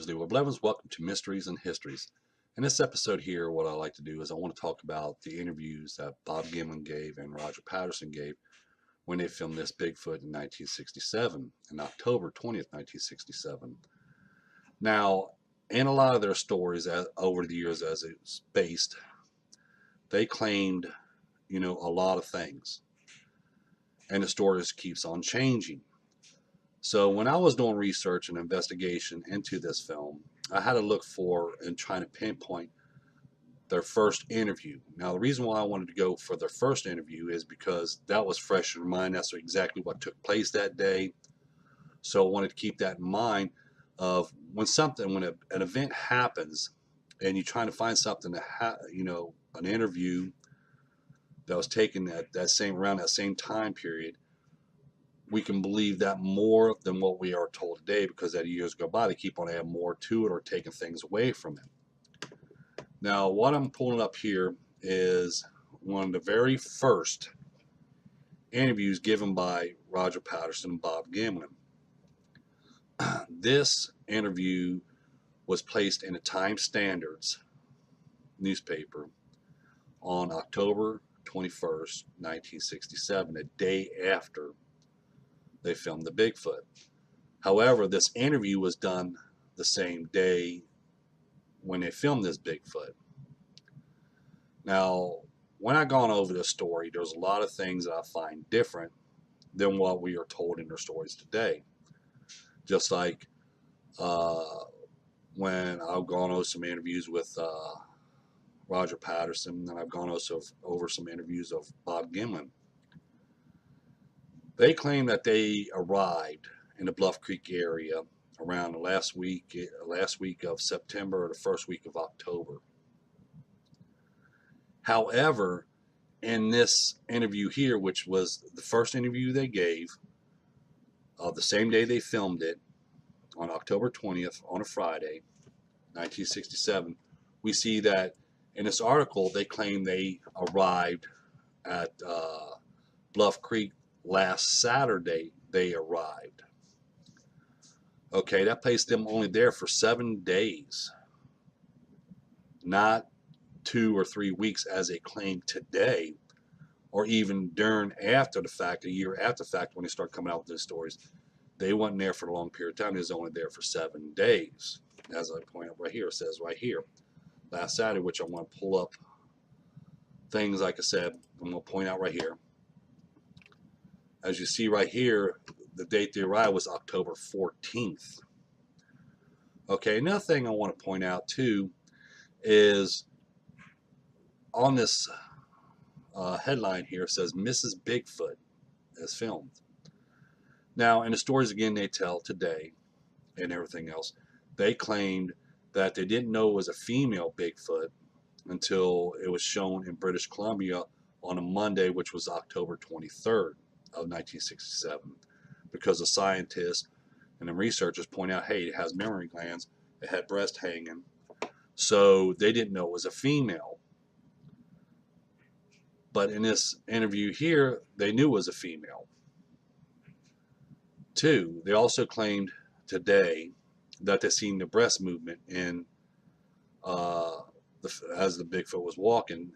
is Leroy Blevins. Welcome to Mysteries and Histories. In this episode here, what I like to do is I want to talk about the interviews that Bob Gimlin gave and Roger Patterson gave when they filmed this Bigfoot in 1967, on October 20th, 1967. Now, in a lot of their stories over the years as it's based, they claimed, a lot of things. And the story just keeps on changing. So when I was doing research and investigation into this film, I had to look for and try to pinpoint their first interview. Now, the reason why I wanted to go for their first interview is because that was fresh in my mind. That's exactly what took place that day. So I wanted to keep that in mind of when an event happens and you're trying to find something an interview that was taken around that same time period, we can believe that more than what we are told today, because as years go by, they keep on adding more to it or taking things away from it. Now, what I'm pulling up here is one of the very first interviews given by Roger Patterson and Bob Gimlin. This interview was placed in a Times Standards newspaper on October 21st, 1967, a day after they filmed the Bigfoot. However, this interview was done the same day when they filmed this Bigfoot. Now, when I've gone over this story, there's a lot of things that I find different than what we are told in their stories today. Just like when I've gone over some interviews with Roger Patterson, and I've gone also over some interviews of Bob Gimlin. They claim that they arrived in the Bluff Creek area around the last week of September or the first week of October. However, in this interview here, which was the first interview they gave, the same day they filmed it, on October 20th, on a Friday, 1967, we see that in this article they claim they arrived at Bluff Creek last Saturday. They arrived. Okay, that placed them only there for 7 days, not 2 or 3 weeks as they claim today, or even during after the fact, a year after the fact, when they start coming out with these stories. They weren't there for a long period of time. They was only there for 7 days. As I point out right here, it says right here, last Saturday, which I want to pull up things, like I said, I'm going to point out right here. As you see right here, the date they arrived was October 14th. Okay, another thing I want to point out too is on this headline here, it says Mrs. Bigfoot is filmed. Now, in the stories again they tell today and everything else, they claimed that they didn't know it was a female Bigfoot until it was shown in British Columbia on a Monday, which was October 23rd of 1967, because the scientists and the researchers point out, hey, it has mammary glands, it had breast hanging, so they didn't know it was a female. But in this interview here, they knew it was a female. Two, they also claimed today that they seen the breast movement in as the Bigfoot was walking.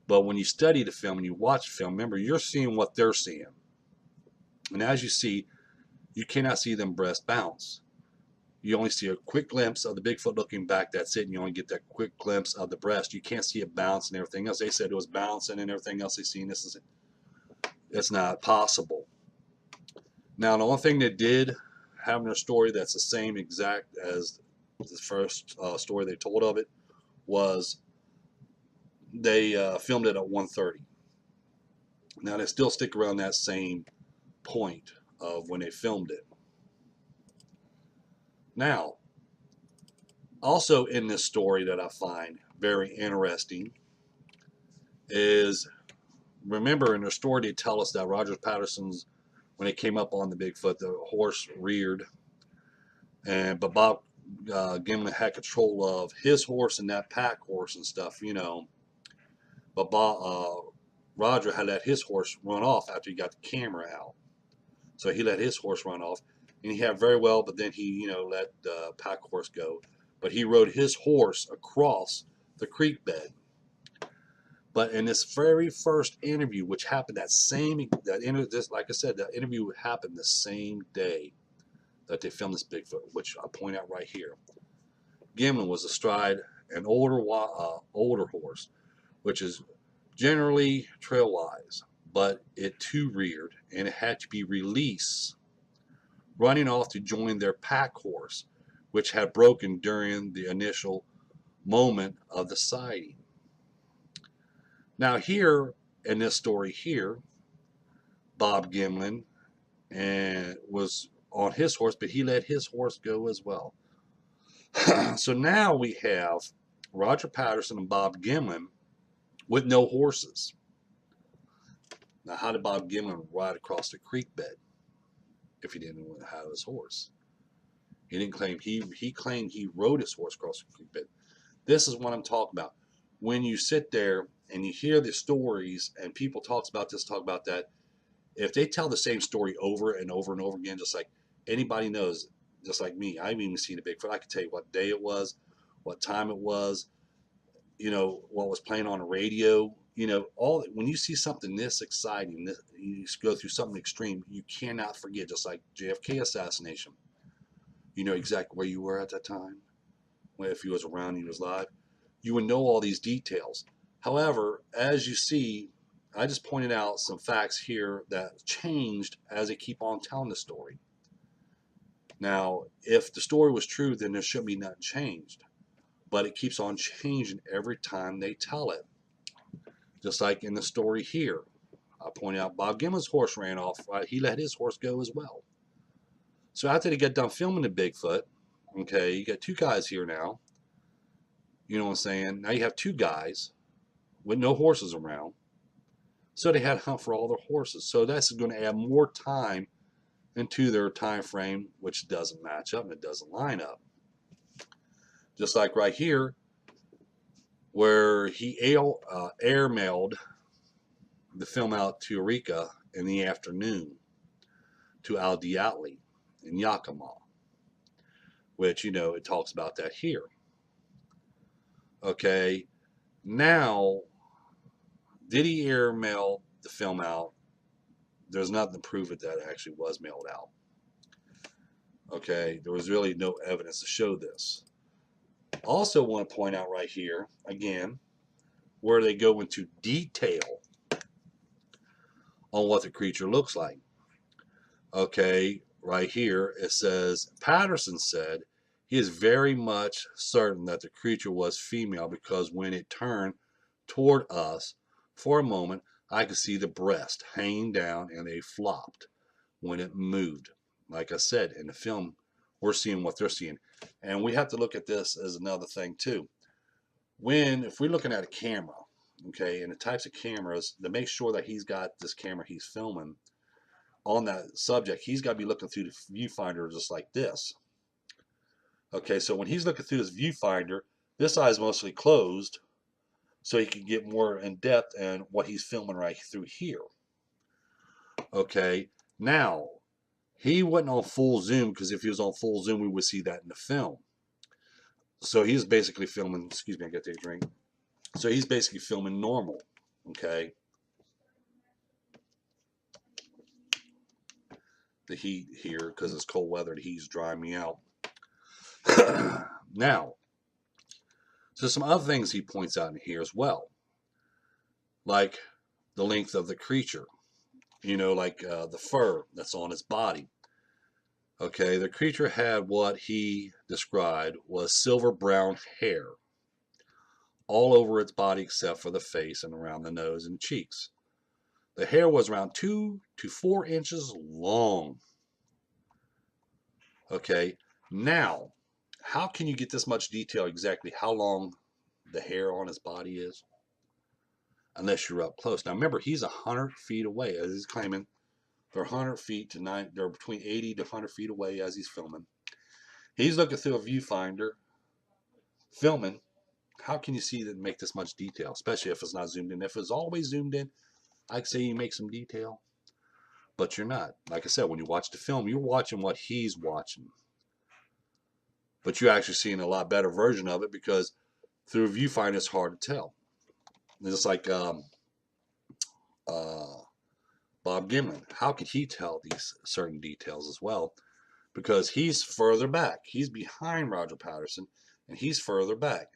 But when you study the film and you watch the film, remember, you're seeing what they're seeing. And as you see, you cannot see them breast bounce. You only see a quick glimpse of the Bigfoot looking back. That's it. And you only get that quick glimpse of the breast. You can't see it bounce and everything else. They said it was bouncing and everything else they seen. It's not possible. Now, the only thing they did have in their story that's the same exact as the first story they told of it was they filmed it at 1:30. Now, they still stick around that same point of when they filmed it. Now, also in this story that I find very interesting is, remember in their story they tell us that Roger Patterson's, when they came up on the Bigfoot, the horse reared, but Bob Gimlin had control of his horse and that pack horse and stuff, But Roger had let his horse run off after he got the camera out. So he let his horse run off, and he had very well, but then he, let the pack horse go. But he rode his horse across the creek bed. But in this very first interview, which happened just like I said, that interview happened the same day that they filmed this Bigfoot, which I point out right here. Gimlin was astride an older horse, which is generally trail-wise, but it too reared, and it had to be released, running off to join their pack horse, which had broken during the initial moment of the sighting. Now here, in this story here, Bob Gimlin was on his horse, but he let his horse go as well. So now we have Roger Patterson and Bob Gimlin with no horses. Now, how did Bob Gimlin ride across the creek bed if he didn't have his horse? He didn't claim he claimed he rode his horse across the creek bed. This is what I'm talking about. When you sit there and you hear the stories and people talk about this, talk about that, if they tell the same story over and over and over again, just like anybody knows, just like me, I've even seen a Bigfoot. I can tell you what day it was, what time it was, what was playing on the radio. All when you see something this exciting, you go through something extreme, you cannot forget. Just like JFK assassination, you know exactly where you were at that time. If he was around, he was live, you would know all these details. However, as you see, I just pointed out some facts here that changed as they keep on telling the story. Now, if the story was true, then there should be nothing changed. But it keeps on changing every time they tell it. Just like in the story here. I pointed out Bob Gimlin's horse ran off. He let his horse go as well. So after they get done filming the Bigfoot, okay, you got two guys here now. You know what I'm saying? Now you have two guys with no horses around. So they had to hunt for all their horses. So that's going to add more time into their time frame, which doesn't match up and it doesn't line up. Just like right here, where he airmailed the film out to Eureka in the afternoon to Al Diatli in Yakima, which, it talks about that here. Okay, now, did he airmail the film out? There's nothing to prove it that it actually was mailed out. Okay, there was really no evidence to show this. Also want to point out right here, again, where they go into detail on what the creature looks like. Okay, right here it says, Patterson said he is very much certain that the creature was female because when it turned toward us for a moment, I could see the breast hanging down and they flopped when it moved. Like I said, in the film, we're seeing what they're seeing. And we have to look at this as another thing too. If we're looking at a camera, okay, and the types of cameras, to make sure that he's got this camera he's filming on that subject, he's got to be looking through the viewfinder just like this. Okay, so when he's looking through his viewfinder, this eye is mostly closed, so he can get more in depth in what he's filming right through here. Okay, now, he wasn't on full zoom, because if he was on full zoom, we would see that in the film. So he's basically filming, excuse me, I got to take a drink. So he's basically filming normal, okay? The heat here, because it's cold weather, the heat's drying me out. Now, so some other things he points out in here as well, like the length of the creature, like the fur that's on its body. Okay, the creature had what he described was silver brown hair all over its body except for the face and around the nose and cheeks. The hair was around 2 to 4 inches long. Okay, now, how can you get this much detail exactly how long the hair on his body is? Unless you're up close. Now remember, he's 100 feet away, as he's claiming. They're 100 feet to 9, they're between 80 to 100 feet away as he's filming. He's looking through a viewfinder, filming. How can you see that and make this much detail, especially if it's not zoomed in? If it's always zoomed in, I'd say you make some detail. but you're not. Like I said, when you watch the film, you're watching what he's watching, but you're actually seeing a lot better version of it because through a viewfinder, it's hard to tell. It's like Bob Gimlin. How could he tell these certain details as well? Because he's further back. He's behind Roger Patterson, and he's further back.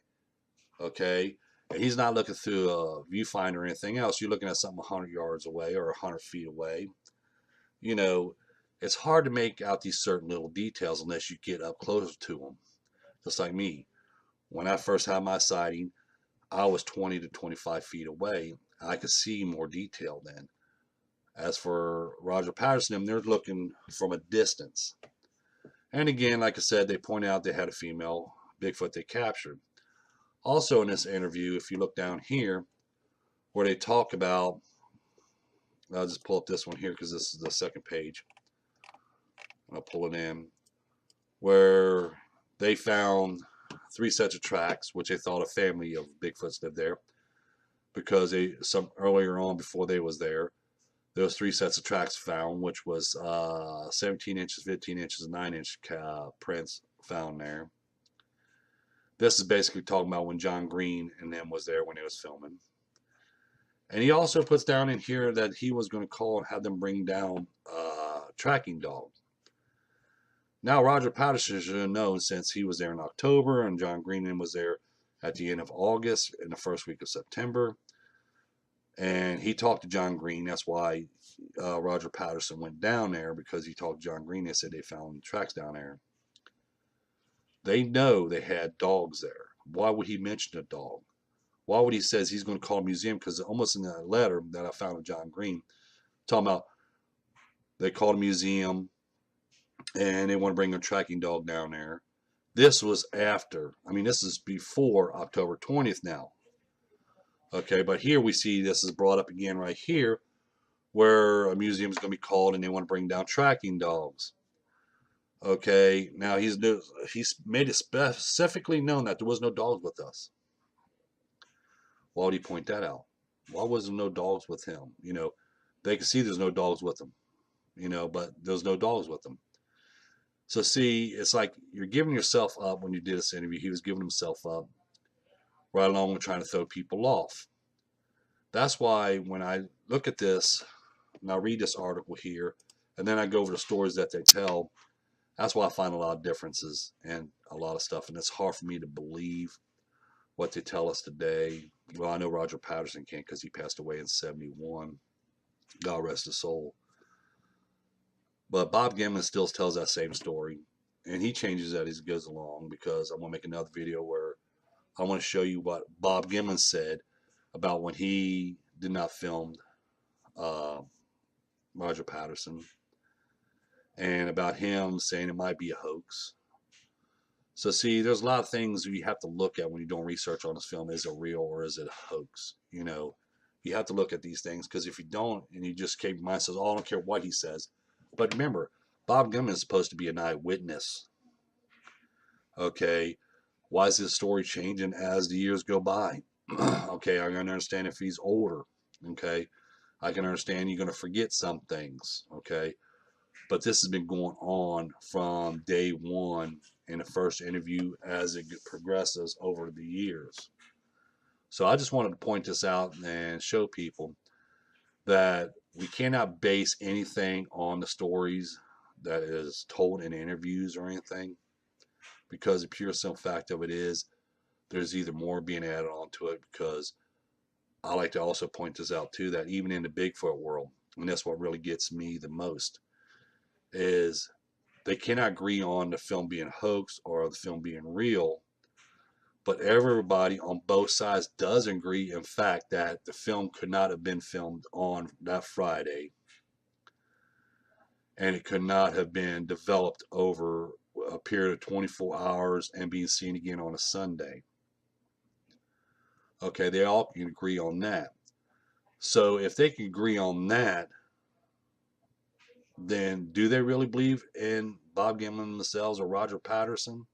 Okay? And he's not looking through a viewfinder or anything else. You're looking at something 100 yards away or 100 feet away. You know, it's hard to make out these certain little details unless you get up closer to them. Just like me. When I first had my sighting, I was 20 to 25 feet away. I could see more detail then. As for Roger Patterson, they're looking from a distance. And again, like I said, they point out they had a female Bigfoot they captured. Also in this interview, if you look down here, where they talk about, I'll just pull up this one here because this is the second page. I'll pull it in, where they found 3 sets of tracks, which they thought a family of Bigfoots lived there, because some earlier on before they was there was 3 sets of tracks found, which was 17 inches, 15 inches, and 9-inch prints found there. This is basically talking about when John Green and them was there when he was filming. And he also puts down in here that he was going to call and have them bring down a tracking dog. Now, Roger Patterson should have known since he was there in October and John Green was there at the end of August in the first week of September. And he talked to John Green. That's why Roger Patterson went down there, because he talked to John Green. They said they found tracks down there. They know they had dogs there. Why would he mention a dog? Why would he says he's going to call a museum? Because almost in that letter that I found of John Green, talking about they called a museum and they want to bring a tracking dog down there. This was after. I mean, this is before October 20th now. Okay, but here we see this is brought up again right here, where a museum is going to be called and they want to bring down tracking dogs. Okay, now he's made it specifically known that there was no dogs with us. Why would he point that out? Why was there no dogs with him? You know, they can see there's no dogs with him, you know, but there's no dogs with him. So see, it's like you're giving yourself up when you did this interview. He was giving himself up right along with trying to throw people off. That's why when I look at this, and I read this article here, and then I go over the stories that they tell, that's why I find a lot of differences and a lot of stuff. And it's hard for me to believe what they tell us today. Well, I know Roger Patterson can't because he passed away in 71. God rest his soul. But Bob Gimlin still tells that same story. And he changes that as he goes along, because I'm going to make another video where I want to show you what Bob Gimlin said about when he did not film Roger Patterson, and about him saying it might be a hoax. So see, there's a lot of things you have to look at when you're doing research on this film. Is it real or is it a hoax? You know, you have to look at these things, because if you don't, and you just keep your mind says, oh, I don't care what he says. But remember, Bob Gimlin is supposed to be an eyewitness. Okay, why is his story changing as the years go by? Okay, I can understand if he's older. Okay, I can understand you're going to forget some things. Okay, but this has been going on from day one in the first interview as it progresses over the years. So I just wanted to point this out and show people that we cannot base anything on the stories that is told in interviews or anything, because the pure simple fact of it is there's either more being added onto it, because I like to also point this out too, that even in the Bigfoot world, and that's what really gets me the most, is they cannot agree on the film being hoax or the film being real, but everybody on both sides does agree, in fact, that the film could not have been filmed on that Friday, and it could not have been developed over a period of 24 hours and being seen again on a Sunday. Okay, they all can agree on that. So if they can agree on that, then do they really believe in Bob Gimlin themselves or Roger Patterson?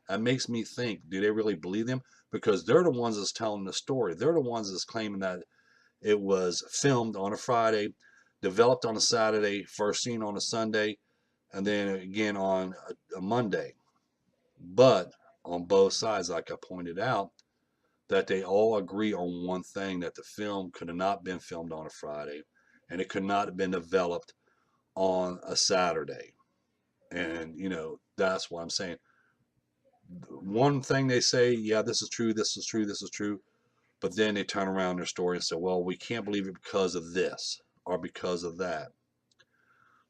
That makes me think, do they really believe them? Because they're the ones that's telling the story. They're the ones that's claiming that it was filmed on a Friday. developed on a Saturday, first seen on a Sunday, and then again on a Monday. But on both sides, like I pointed out, that they all agree on one thing, that the film could have not been filmed on a Friday, and it could not have been developed on a Saturday. And, that's what I'm saying. One thing they say, yeah, this is true, this is true, this is true. But then they turn around their story and say, well, we can't believe it because of this or because of that.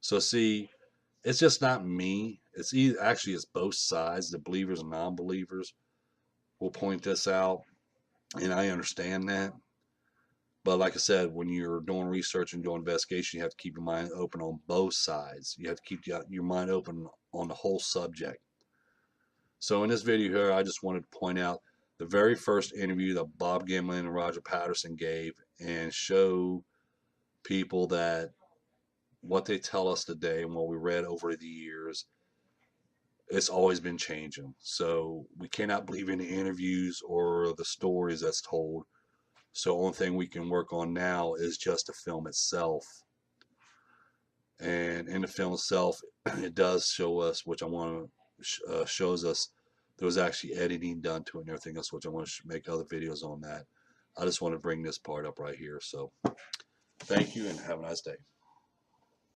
So see, it's just not me. Actually, it's both sides. The believers and non-believers will point this out, and I understand that. But like I said, when you're doing research and doing investigation, you have to keep your mind open on both sides. You have to keep your mind open on the whole subject. So in this video here, I just wanted to point out the very first interview that Bob Gimlin and Roger Patterson gave, and show people that what they tell us today and what we read over the years, it's always been changing. So we cannot believe in the interviews or the stories that's told. So the only thing we can work on now is just the film itself. And in the film itself, it does show us, which I want to shows us there was actually editing done to it and everything else, which I want to make other videos on that. I just want to bring this part up right here. So thank you and have a nice day.